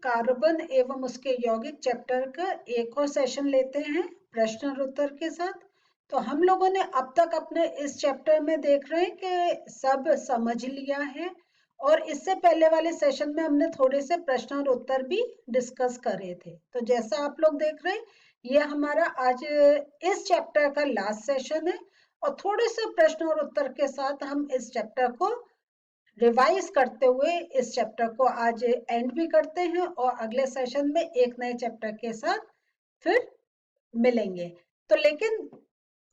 Carbon एवं उसके यौगिक चैप्टर का एक और सेशन लेते हैं प्रश्न और उत्तर के साथ। तो हम लोगों ने अब तक अपने इस चैप्टर में देख रहे हैं कि सब समझ लिया है, और इससे पहले वाले सेशन में हमने थोड़े से प्रश्न और उत्तर भी डिस्कस करे थे। तो जैसा आप लोग देख रहे हैं, ये हमारा आज इस चैप्टर का लास्ट सेशन है, और थोड़े से प्रश्न और उत्तर के साथ हम इस चैप्टर को रिवाइज करते हुए इस चैप्टर को आज एंड भी करते हैं, और अगले सेशन में एक नए चैप्टर के साथ फिर मिलेंगे। तो लेकिन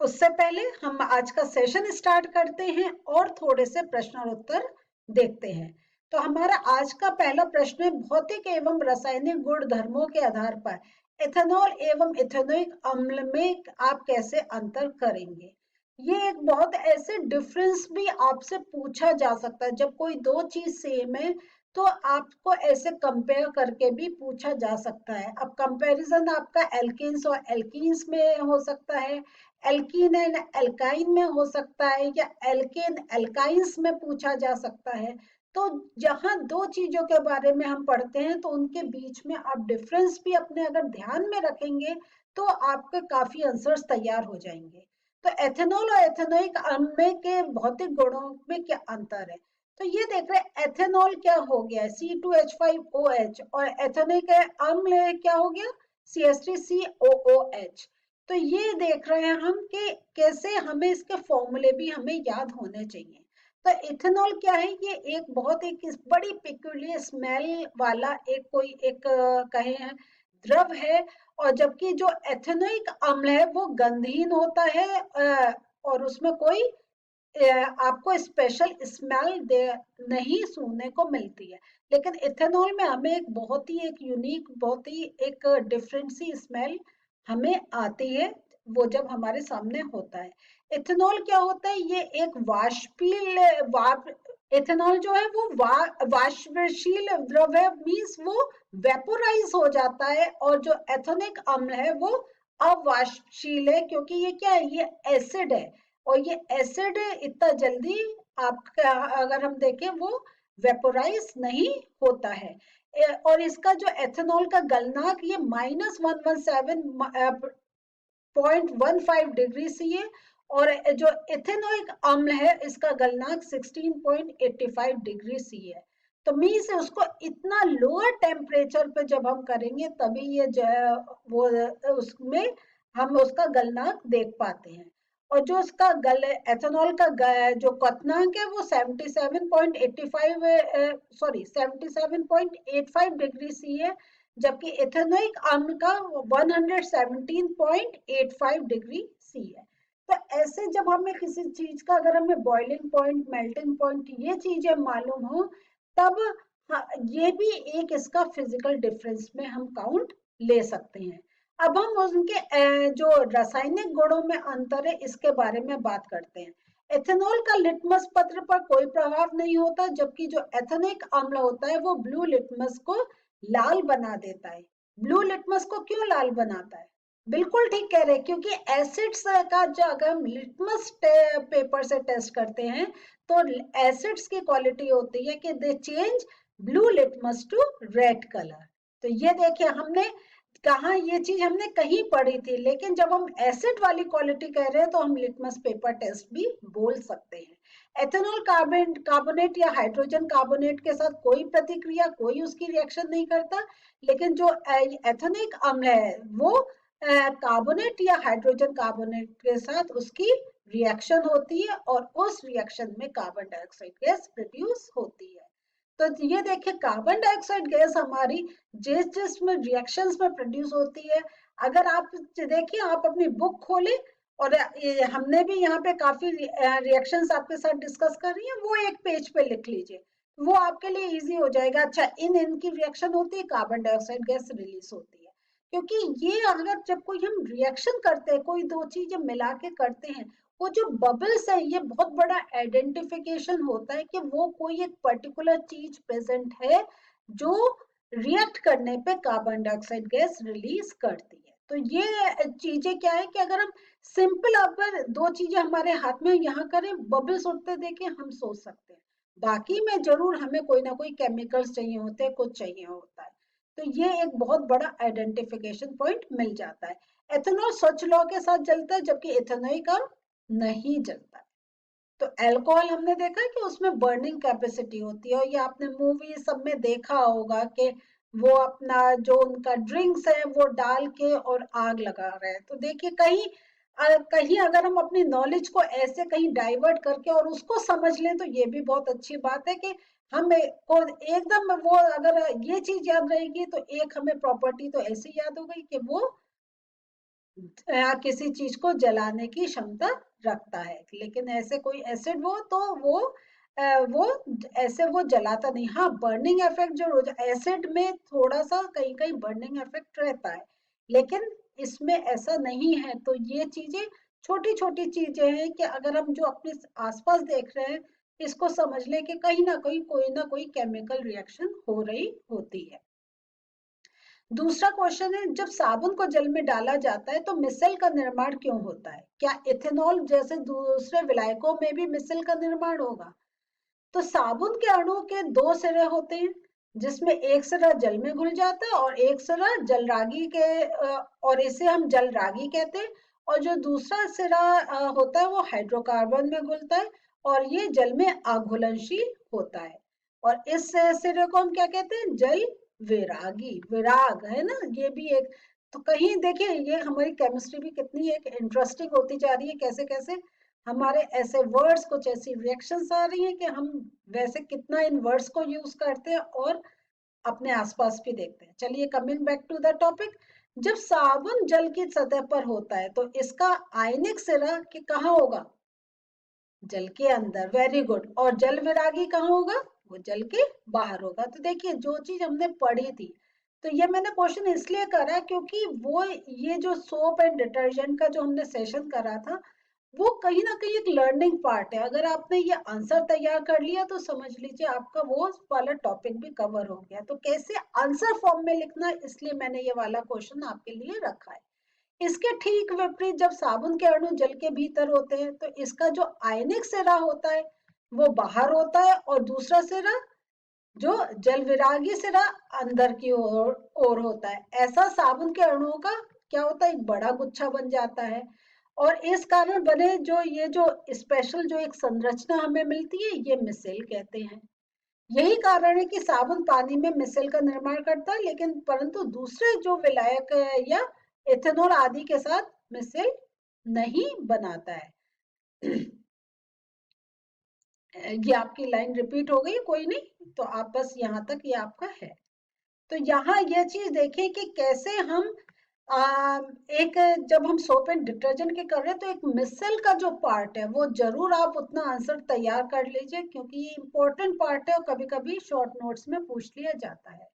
उससे पहले हम आज का सेशन स्टार्ट करते हैं और थोड़े से प्रश्न और उत्तर देखते हैं। तो हमारा आज का पहला प्रश्न है, भौतिक एवं रासायनिक गुण धर्मों के आधार पर एथेनॉल एवं इथेनोइक अम्ल में आप कैसे अंतर करेंगे। ये एक बहुत ऐसे डिफरेंस भी आपसे पूछा जा सकता है। जब कोई दो चीज सेम है तो आपको ऐसे कंपेयर करके भी पूछा जा सकता है। अब कंपैरिजन आपका एल्केन्स और एल्कीन्स में हो सकता है, एल्कीन एंड एल्काइन में हो सकता है, या एल्केन एल्काइंस में पूछा जा सकता है। तो जहां दो चीजों के बारे में हम पढ़ते हैं तो उनके बीच में आप डिफरेंस भी अपने अगर ध्यान में रखेंगे तो आपके काफी आंसर्स तैयार हो जाएंगे। तो एथेनॉल और एथेनोइक अम्ल के भौतिक गुणों में क्या अंतर है। तो ये देख रहे हैं, एथेनॉल क्या हो गया, C2H5OH, और एथेनोइक अम्ल क्या हो गया, CH3COOH। तो ये देख रहे हैं हम कि कैसे हमें इसके फॉर्मूले भी हमें याद होने चाहिए। तो इथेनॉल क्या है, ये एक बहुत एक बड़ी पिक्यूलियर स्मेल वाला एक कहे हैं द्रव है, और जबकि जो एथेनोइक अम्ल है वो गंधहीन होता है, और उसमें कोई आपको स्पेशल स्मेल नहीं सूंघने को मिलती है। लेकिन इथेनॉल में हमें एक बहुत ही एक यूनिक, बहुत ही एक डिफरेंट सी स्मेल हमें आती है, वो जब हमारे सामने होता है। इथेनॉल क्या होता है, ये एक वाष्पील इथेनॉल जो है वो वाष्पशील द्रव है, मीन्स वो वेपोराइज हो जाता है, और जो एथेनिक अम्ल है वो अवाष्पशील है, क्योंकि ये क्या है, ये एसिड है, और ये एसिड इतना जल्दी आपका अगर हम देखें वो वेपोराइज नहीं होता है। और इसका जो एथेनॉल का गलनांक ये -117.15 डिग्री सी है, और जो इथेनोइक अम्ल है इसका गलनांक 16.85 डिग्री सी है। तो मीन्स उसको इतना लोअर टेम्परेचर पे जब हम करेंगे तभी ये जो है वो उसमें हम उसका गलनांक देख पाते हैं। और जो उसका एथेनॉल का जो क्वथनांक है वो 77.85 डिग्री सी है, जबकि इथेनोइक अम्ल का 117.85 डिग्री सी है। तो ऐसे जब हमें किसी चीज का, अगर हमें बॉइलिंग पॉइंट, मेल्टिंग पॉइंट, ये चीजें मालूम हो, तब ये भी एक इसका फिजिकल डिफरेंस में हम काउंट ले सकते हैं। अब हम उनके जो रासायनिक गुणों में अंतर है इसके बारे में बात करते हैं। एथेनॉल का लिटमस पत्र पर कोई प्रभाव नहीं होता, जबकि जो एथेनिक अम्ल होता है वो ब्लू लिटमस को लाल बना देता है। ब्लू लिटमस को क्यों लाल बनाता है, बिल्कुल ठीक कह रहे हैं, क्योंकि एसिड्स का जो अगर हम लिटमस पेपर से टेस्ट करते हैं तो एसिड्स की क्वालिटी होती है कि they change blue litmus to red colour. तो ये देखिए, हमने कहा ये चीज हमने कहीं पढ़ी थी, लेकिन जब हम एसिड वाली क्वालिटी कह रहे हैं तो हम लिटमस पेपर टेस्ट भी बोल सकते हैं। एथेनॉल कार्बोनेट या हाइड्रोजन कार्बोनेट के साथ कोई प्रतिक्रिया, कोई उसकी रिएक्शन नहीं करता, लेकिन जो एथेनिक अम्ल है वो कार्बोनेट या हाइड्रोजन कार्बोनेट के साथ उसकी रिएक्शन होती है, और उस रिएक्शन में कार्बन डाइऑक्साइड गैस प्रोड्यूस होती है। तो ये देखिए, कार्बन डाइऑक्साइड गैस हमारी जिस जिसमें रिएक्शंस में प्रोड्यूस होती है, अगर आप देखिए, आप अपनी बुक खोले, और हमने भी यहाँ पे काफी रिएक्शंस आपके साथ डिस्कस कर रही हैं, वो एक पेज पे लिख लीजिए, वो आपके लिए इजी हो जाएगा। अच्छा, इनकी रिएक्शन होती है, कार्बन डाइऑक्साइड गैस रिलीज होती है। क्योंकि ये अगर जब कोई हम रिएक्शन करते हैं, कोई दो चीजें मिला के करते हैं, वो जो बबल्स है ये बहुत बड़ा आइडेंटिफिकेशन होता है कि वो कोई एक पर्टिकुलर चीज प्रेजेंट है जो रिएक्ट करने पे कार्बन डाइऑक्साइड गैस रिलीज करती है। तो ये चीजें क्या है कि अगर हम सिंपल अगर दो चीजें हमारे हाथ में यहाँ करें, बबल्स उठते देखे हम सोच सकते हैं, बाकी में जरूर हमें कोई ना कोई केमिकल्स चाहिए होते हैं, कुछ चाहिए होता है। तो ये एक बहुत बड़ा आइडेंटिफिकेशन पॉइंट मिल जाता है। एथेनॉल स्वच्छ लौ के साथ जलता है, जबकि इथेनॉल का नहीं जलता है। तो अल्कोहल हमने देखा है कि उसमें बर्निंग कैपेसिटी होती है, और ये आपने मूवी सब में देखा होगा कि वो अपना जो उनका ड्रिंक्स है वो डाल के और आग लगा रहे हैं। तो देखिए कहीं कहीं अगर हम अपनी नॉलेज को ऐसे कहीं डाइवर्ट करके और उसको समझ लें तो ये भी बहुत अच्छी बात है कि हम को एकदम वो अगर ये चीज याद रहेगी तो एक हमें प्रॉपर्टी तो ऐसी याद हो गई कि वो किसी चीज को जलाने की क्षमता रखता है। लेकिन ऐसे कोई एसिड वो तो वो ऐसे वो जलाता नहीं। हाँ, बर्निंग इफेक्ट जो एसिड में थोड़ा सा कहीं कहीं बर्निंग इफेक्ट रहता है, लेकिन इसमें ऐसा नहीं है। तो ये चीजें छोटी छोटी चीजें हैं कि अगर हम जो अपने आसपास देख रहे हैं इसको समझ लें कि कहीं ना कोई केमिकल रिएक्शन हो रही होती है। दूसरा क्वेश्चन है, जब साबुन को जल में डाला जाता है तो मिसल का निर्माण क्यों होता है? क्या इथेनॉल जैसे दूसरे विलायकों में भी मिसल का निर्माण होगा? तो साबुन के अणु के दो सिरे होते हैं, जिसमें एक सिरा जल में घुल जाता है और एक सिरा जलरागी के और इसे हम जलरागी कहते हैं। और जो दूसरा सिरा होता है वो हाइड्रोकार्बन में घुलता है और ये जल में अघुलनशील होता है। और इस सिरे को हम क्या कहते हैं? जल विरागी, विराग है ना, ये भी एक। तो कहीं देखिए ये हमारी केमिस्ट्री भी कितनी एक इंटरेस्टिंग होती जा रही है, कैसे कैसे हमारे ऐसे वर्ड्स, कुछ ऐसी रिएक्शंस आ रही हैं कि हम वैसे कितना इन वर्ड्स को यूज करते हैं और अपने आसपास भी देखते हैं। चलिए coming back to the topic, जब साबुन जल की सतह पर होता है तो इसका आयनिक सिरा कि कहाँ होगा? जल के अंदर, वेरी गुड। और जल विरागी कहाँ होगा? वो जल के बाहर होगा। तो देखिए जो चीज हमने पढ़ी थी, तो ये मैंने क्वेश्चन इसलिए करा क्योंकि वो ये जो सोप एंड डिटर्जेंट का जो हमने सेशन करा था वो कहीं ना कहीं एक लर्निंग पार्ट है। अगर आपने ये आंसर तैयार कर लिया तो समझ लीजिए आपका वो वाला टॉपिक भी कवर हो गया। तो कैसे आंसर फॉर्म में लिखना, इसलिए मैंने ये वाला क्वेश्चन आपके लिए रखा है। इसके ठीक विपरीत जब साबुन के अणु जल के भीतर होते हैं तो इसका जो आयनिक सिरा होता है वो बाहर होता है और दूसरा सिरा जो जल विरागी सिरा अंदर की ओर होता है। ऐसा साबुन के अणुओं का क्या होता है? एक बड़ा गुच्छा बन जाता है। और इस कारण बने जो ये जो स्पेशल जो एक संरचना हमें मिलती है ये मिसेल कहते हैं। यही कारण है कि साबुन पानी में मिसेल का निर्माण करता है, लेकिन परंतु दूसरे जो विलायक या इथेनॉल आदि के साथ मिसेल नहीं बनाता है। ये आपकी लाइन रिपीट हो गई, कोई नहीं, तो आप बस यहाँ तक ये आपका है। तो यहाँ ये चीज देखें कि कैसे हम एक जब हम सोप एंड डिटर्जेंट के कर रहे हैं तो एक मिसल का जो पार्ट है वो जरूर आप उतना आंसर तैयार कर लीजिए, क्योंकि ये इंपॉर्टेंट पार्ट है और कभी कभी शॉर्ट नोट्स में पूछ लिया जाता है।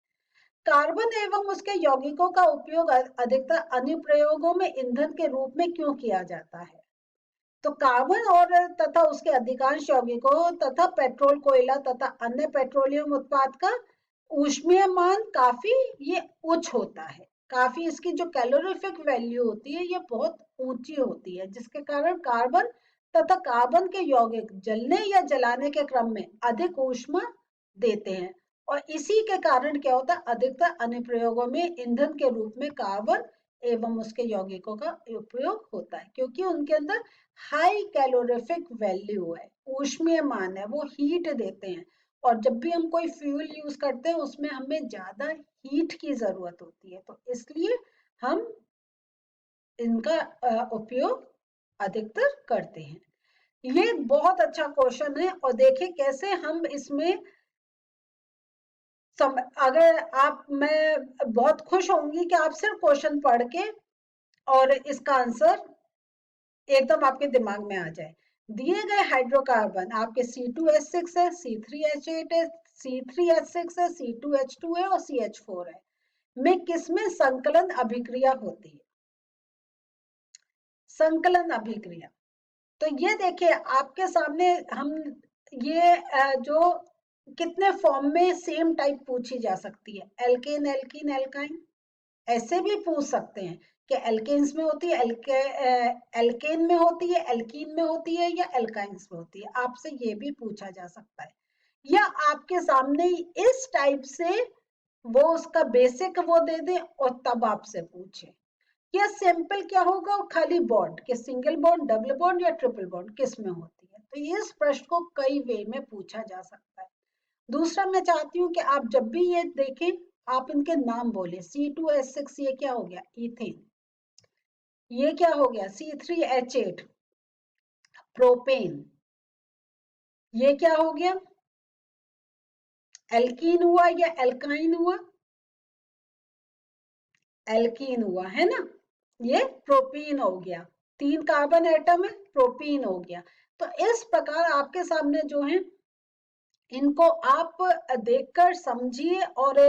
कार्बन एवं उसके यौगिकों का उपयोग अधिकतर अनुप्रयोगों में ईंधन के रूप में क्यों किया जाता है? तो कार्बन और तथा उसके अधिकांश यौगिकों तथा पेट्रोल, कोयला तथा अन्य पेट्रोलियम उत्पाद का ऊष्मीय मान काफी ये उच्च होता है। काफी इसकी जो कैलोरीफिक वैल्यू होती है ये बहुत ऊंची होती है, जिसके कारण कार्बन तथा कार्बन के यौगिक जलने या जलाने के क्रम में अधिक ऊष्मा देते हैं। और इसी के कारण क्या होता है? अधिकतर अनुप्रयोगों में ईंधन के रूप में कार्बन एवं उसके यौगिकों का उपयोग होता है, क्योंकि उनके अंदर हाई कैलोरीफिक वैल्यू है, ऊष्मीय मान है, वो हीट देते हैं। और जब भी हम कोई फ्यूल यूज करते हैं उसमें हमें ज्यादा हीट की जरूरत होती है, तो इसलिए हम इनका उपयोग अधिकतर करते हैं। ये बहुत अच्छा क्वेश्चन है और देखिए कैसे हम इसमें अगर आप, मैं बहुत खुश होंगी कि आप सिर्फ क्वेश्चन पढ़ के और इसका आंसर एकदम आपके दिमाग में आ जाए। दिए गए हाइड्रोकार्बन आपके C2H6 है, C3H8 है, C3H6 है, C2H2 है और CH4 है, में किसमें संकलन अभिक्रिया होती है? संकलन अभिक्रिया, तो ये देखिए आपके सामने हम ये जो कितने फॉर्म में सेम टाइप पूछी जा सकती है, एल्केन, एल्कीन, एल्काइन, ऐसे भी पूछ सकते हैं कि एल्केन्स में होती है, एल्केन में होती है, एल्कीन में होती है या एल्काइंस में होती है, आपसे ये भी पूछा जा सकता है। या आपके सामने इस टाइप से वो उसका बेसिक वो दे दे और तब आपसे पूछे। या सिंपल क्या होगा, खाली बॉन्ड कि सिंगल बॉन्ड, डबल बॉन्ड या ट्रिपल बॉन्ड किस में होती है। तो ये इस प्रश्न को कई वे में पूछा जा सकता है। दूसरा मैं चाहती हूँ कि आप जब भी ये देखें, आप इनके नाम बोले। C2H6 ये क्या हो गया, इथेन। ये क्या हो गया, C3H8 प्रोपेन। ये क्या हो गया, एल्कीन हुआ या एल्काइन हुआ, एल्कीन हुआ है ना। ये प्रोपीन हो गया, 3 कार्बन एटम है, प्रोपीन हो गया। तो इस प्रकार आपके सामने जो है, इनको आप देखकर समझिए और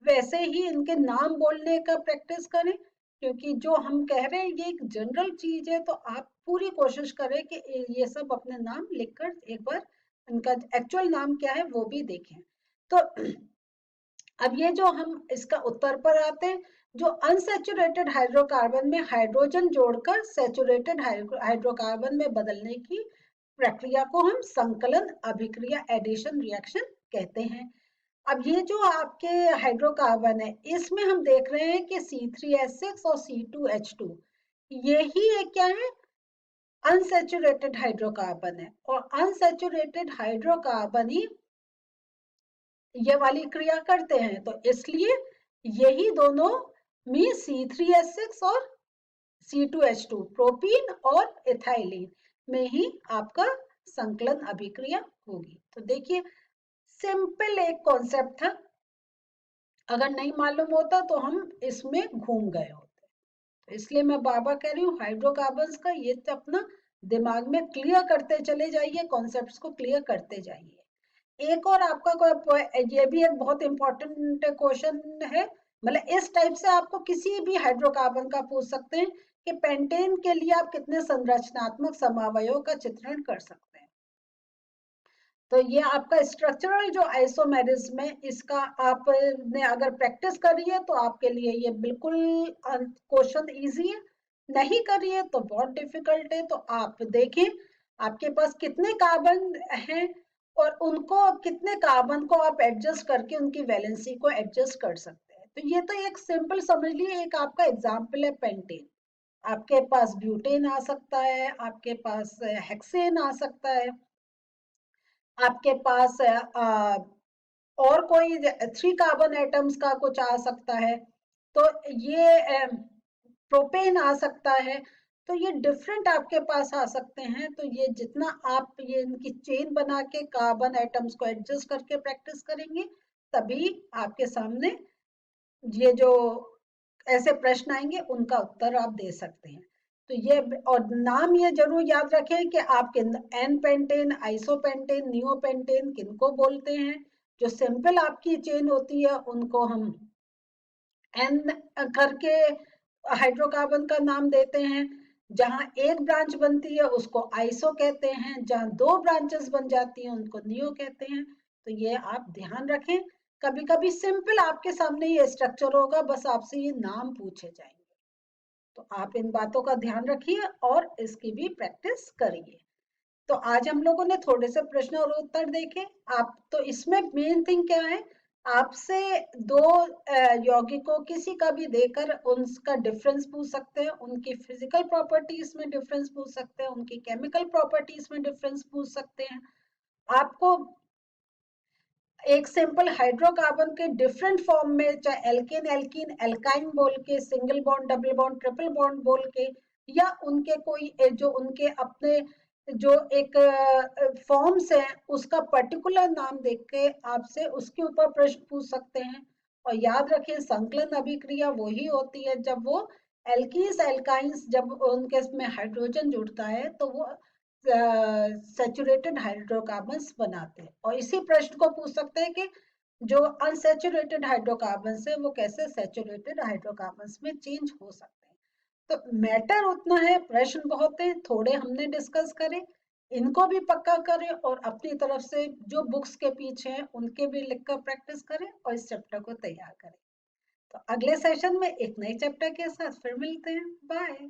वैसे ही इनके नाम बोलने का प्रैक्टिस करें। क्योंकि जो हम कह रहे हैं ये एक जनरल चीज है, तो आप पूरी कोशिश करें कि ये सब अपने नाम लिखकर एक बार इनका एक्चुअल नाम क्या है वो भी देखें। तो अब ये जो हम इसका उत्तर पर आते हैं, जो अनसैचुरेटेड हाइड्रोकार्बन में हाइड्रोजन जोड़कर सैचुरेटेड हाइड्रोकार्बन में बदलने की प्रक्रिया को हम संकलन अभिक्रिया, एडिशन रिएक्शन कहते हैं। अब ये जो आपके हाइड्रोकार्बन है, इसमें हम देख रहे हैं कि C3H6 और C2H2 यही एक क्या है, अनसैचुरेटेड हाइड्रोकार्बन है। और अनसैचुरेटेड हाइड्रोकार्बन ही ये वाली क्रिया करते हैं, तो इसलिए यही दोनों में C3H6 और C2H2 प्रोपीन और इथाइलिन में ही आपका संकलन अभिक्रिया होगी। तो देखिए सिंपल एक कॉन्सेप्ट था, अगर नहीं मालूम होता तो हम इसमें घूम गए होते। तो इसलिए मैं बार बार कह रही हूँ, हाइड्रोकार्बन्स का ये अपना दिमाग में क्लियर करते चले जाइए, कॉन्सेप्ट्स को क्लियर करते जाइए। एक और आपका ये भी एक बहुत इंपॉर्टेंट क्वेश्चन है, मतलब इस टाइप से आपको किसी भी हाइड्रोकार्बन का पूछ सकते हैं कि पेंटेन के लिए आप कितने संरचनात्मक समावयों का चित्रण कर सकते हैं। तो ये आपका स्ट्रक्चरल जो आइसोमेरिज्म है, इसका आपने अगर प्रैक्टिस करी है तो आपके लिए ये बिल्कुल क्वेश्चन इजी है, नहीं करी है तो बहुत डिफिकल्ट है। तो आप देखें आपके पास कितने कार्बन हैं और उनको कितने कार्बन को आप एडजस्ट करके उनकी वैलेंसी को एडजस्ट कर सकते हैं। तो ये तो एक सिंपल समझ लिए, एक आपका एग्जाम्पल है पेंटेन। आपके पास ब्यूटेन आ सकता है, आपके पास हेक्सेन आ सकता है, आपके पास और कोई 3 कार्बन एटम्स का कुछ आ सकता है। तो ये प्रोपेन आ सकता है। तो ये डिफरेंट आपके पास आ सकते हैं। तो ये जितना आप ये इनकी चेन बना के कार्बन एटम्स को एडजस्ट करके प्रैक्टिस करेंगे, तभी आपके सामने ये जो ऐसे प्रश्न आएंगे उनका उत्तर आप दे सकते हैं। तो ये और नाम ये जरूर याद रखें कि आप एन पेंटेन, आइसोपेंटेन, नियोपेंटेन किनको बोलते हैं। जो सिंपल आपकी चेन होती है उनको हम एन करके हाइड्रोकार्बन का नाम देते हैं। जहां एक ब्रांच बनती है उसको आइसो कहते हैं, जहां 2 ब्रांचेस बन जाती हैं उनको नियो कहते हैं। तो ये आप ध्यान रखें, कभी कभी सिंपल आपके सामने ये स्ट्रक्चर होगा, बस आपसे ये नाम पूछे जाएंगे। तो आप इन बातों का ध्यान रखिए और इसकी भी प्रैक्टिस करिए। तो आज हम लोगों ने थोड़े से प्रश्न और उत्तर देखे। आप तो इसमें मेन थिंग क्या है, आपसे 2 यौगिकों किसी का भी देकर उनका डिफरेंस पूछ सकते हैं, उनकी फिजिकल प्रॉपर्टीज में डिफरेंस पूछ सकते हैं, उनकी केमिकल प्रॉपर्टीज में डिफरेंस पूछ सकते हैं। आपको एक सिंपल हाइड्रोकार्बन के डिफरेंट फॉर्म में, चाहे एल्केन एल्कीन एल्काइन बोल के, single bond double bond triple bond बोल के, या उनके कोई जो उनके अपने जो एक फॉर्म्स हैं उसका पर्टिकुलर नाम देख के आपसे उसके ऊपर प्रश्न पूछ सकते हैं। और याद रखें संकलन अभिक्रिया वही होती है जब वो एल्कीस एल्काइंस, जब उनके में हाइड्रोजन जुड़ता है तो वो सैचुरेटेड हाइड्रोकार्बन्स बनाते हैं। और इसी प्रश्न को पूछ सकते हैं कि जो अनसैचुरेटेड हाइड्रोकार्बन्स है वो कैसे सैचुरेटेड हाइड्रोकार्बन्स में चेंज हो सकते हैं। तो मैटर उतना है, प्रश्न बहुत है, थोड़े हमने डिस्कस करे, इनको भी पक्का करें और अपनी तरफ से जो बुक्स के पीछे हैं उनके भी लिखकर प्रैक्टिस करें और इस चैप्टर को तैयार करें। तो अगले सेशन में एक नए चैप्टर के साथ फिर मिलते हैं। बाय।